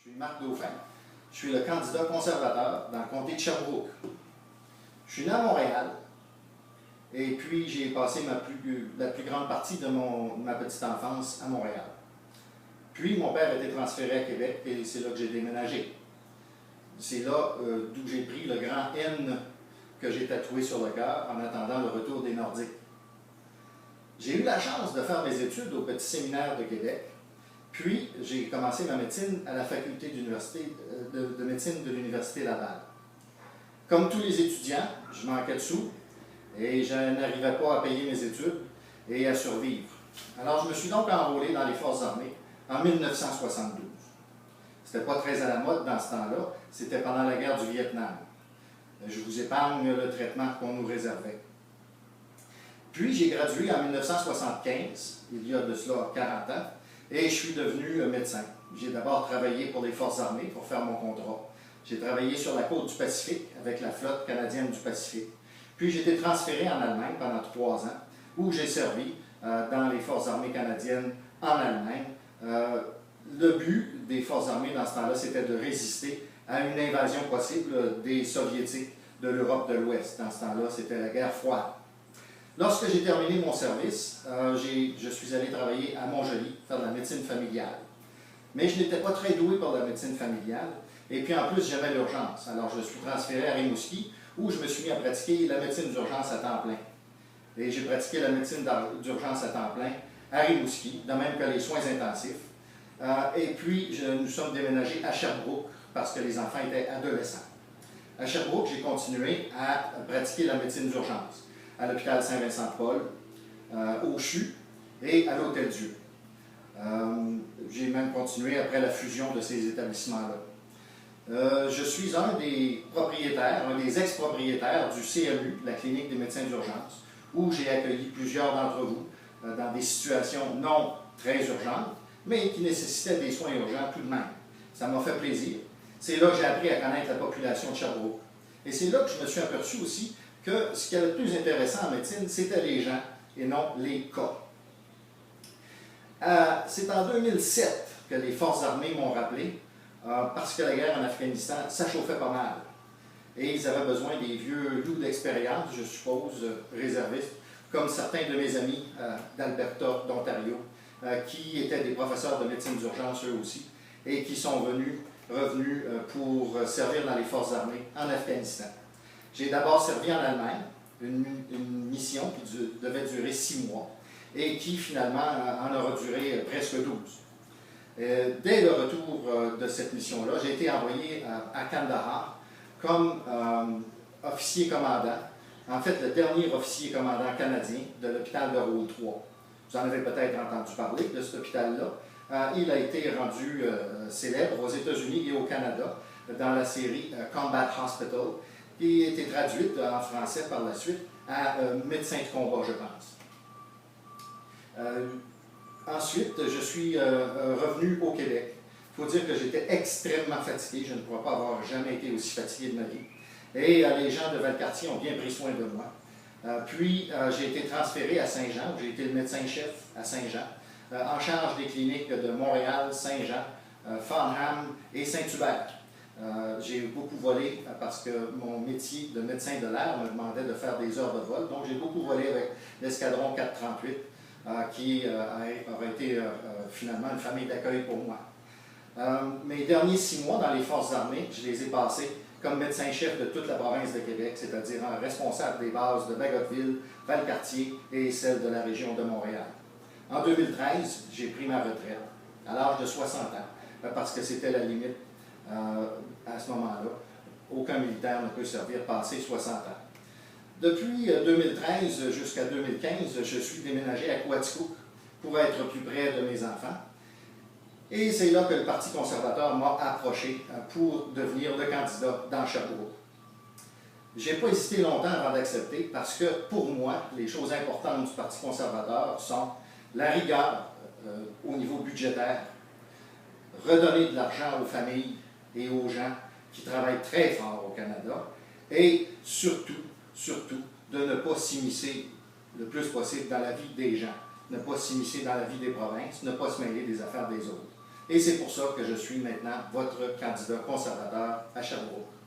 Je suis Marc Dauphin. Je suis le candidat conservateur dans le comté de Sherbrooke. Je suis né à Montréal et puis j'ai passé la plus grande partie de ma petite enfance à Montréal. Puis mon père a été transféré à Québec et c'est là que j'ai déménagé. C'est là d'où j'ai pris le grand N que j'ai tatoué sur le cœur en attendant le retour des Nordiques. J'ai eu la chance de faire mes études au Petit Séminaire de Québec. Puis, j'ai commencé ma médecine à la faculté de médecine de l'Université Laval. Comme tous les étudiants, je manquais de sous et je n'arrivais pas à payer mes études et à survivre. Alors, je me suis donc enrôlé dans les Forces armées en 1972. C'était pas très à la mode dans ce temps-là, c'était pendant la guerre du Vietnam. Je vous épargne le traitement qu'on nous réservait. Puis, j'ai gradué en 1975, il y a de cela 40 ans, et je suis devenu médecin. J'ai d'abord travaillé pour les Forces armées pour faire mon contrat. J'ai travaillé sur la côte du Pacifique avec la flotte canadienne du Pacifique. Puis j'ai été transféré en Allemagne pendant 3 ans, où j'ai servi dans les Forces armées canadiennes en Allemagne. Le but des Forces armées dans ce temps-là, c'était de résister à une invasion possible des Soviétiques de l'Europe de l'Ouest. Dans ce temps-là, c'était la guerre froide. Lorsque j'ai terminé mon service, je suis allé travailler à Montjoly, faire de la médecine familiale. Mais je n'étais pas très doué pour la médecine familiale, et puis en plus j'aimais l'urgence. Alors je suis transféré à Rimouski, où je me suis mis à pratiquer la médecine d'urgence à temps plein. Et j'ai pratiqué la médecine d'urgence à temps plein à Rimouski, de même que les soins intensifs. Et puis nous sommes déménagés à Sherbrooke, parce que les enfants étaient adolescents. À Sherbrooke, j'ai continué à pratiquer la médecine d'urgence à l'hôpital Saint-Vincent-de-Paul, au CHU et à l'Hôtel-Dieu. J'ai même continué après la fusion de ces établissements-là. Je suis un des propriétaires, un des ex-propriétaires du CMU, la clinique des médecins d'urgence, où j'ai accueilli plusieurs d'entre vous dans des situations non très urgentes, mais qui nécessitaient des soins urgents tout de même. Ça m'a fait plaisir. C'est là que j'ai appris à connaître la population de Sherbrooke. Et c'est là que je me suis aperçu aussi que ce qui est le plus intéressant en médecine, c'était les gens et non les cas. C'est en 2007 que les Forces armées m'ont rappelé, parce que la guerre en Afghanistan, ça chauffait pas mal. Et ils avaient besoin des vieux loups d'expérience, je suppose, réservistes, comme certains de mes amis d'Alberta, d'Ontario, qui étaient des professeurs de médecine d'urgence eux aussi, et qui sont revenus pour servir dans les Forces armées en Afghanistan. J'ai d'abord servi en Allemagne, une mission qui devait durer 6 mois et qui finalement en aura duré presque 12. Dès le retour de cette mission-là, j'ai été envoyé à Kandahar comme officier commandant, en fait le dernier officier commandant canadien de l'hôpital de Rôle 3. Vous en avez peut-être entendu parler de cet hôpital-là. Il a été rendu célèbre aux États-Unis et au Canada dans la série Combat Hospital, qui a été traduite en français par la suite à médecin de combat, je pense. Ensuite, je suis revenu au Québec. Il faut dire que j'étais extrêmement fatigué. Je ne crois pas avoir jamais été aussi fatigué de ma vie. Et les gens de Valcartier ont bien pris soin de moi. Puis, j'ai été transféré à Saint-Jean, où j'ai été le médecin-chef à Saint-Jean, en charge des cliniques de Montréal, Saint-Jean, Farnham et Saint-Hubert. J'ai beaucoup volé parce que mon métier de médecin de l'air me demandait de faire des heures de vol. Donc, j'ai beaucoup volé avec l'escadron 438, qui aurait été finalement une famille d'accueil pour moi. Mes derniers 6 mois dans les Forces armées, je les ai passés comme médecin-chef de toute la province de Québec, c'est-à-dire responsable des bases de Bagotville, Valcartier et celle de la région de Montréal. En 2013, j'ai pris ma retraite à l'âge de 60 ans, parce que c'était la limite à ce moment-là. Aucun militaire ne peut servir passé 60 ans. Depuis 2013 jusqu'à 2015, je suis déménagé à Quaticook pour être plus près de mes enfants. Et c'est là que le Parti conservateur m'a approché pour devenir le candidat dans Sherbrooke. Je n'ai pas hésité longtemps avant d'accepter parce que pour moi, les choses importantes du Parti conservateur sont la rigueur au niveau budgétaire, redonner de l'argent aux familles et aux gens qui travaillent très fort au Canada et surtout, de ne pas s'immiscer le plus possible dans la vie des gens, ne pas s'immiscer dans la vie des provinces, ne pas se mêler des affaires des autres. Et c'est pour ça que je suis maintenant votre candidat conservateur à Sherbrooke.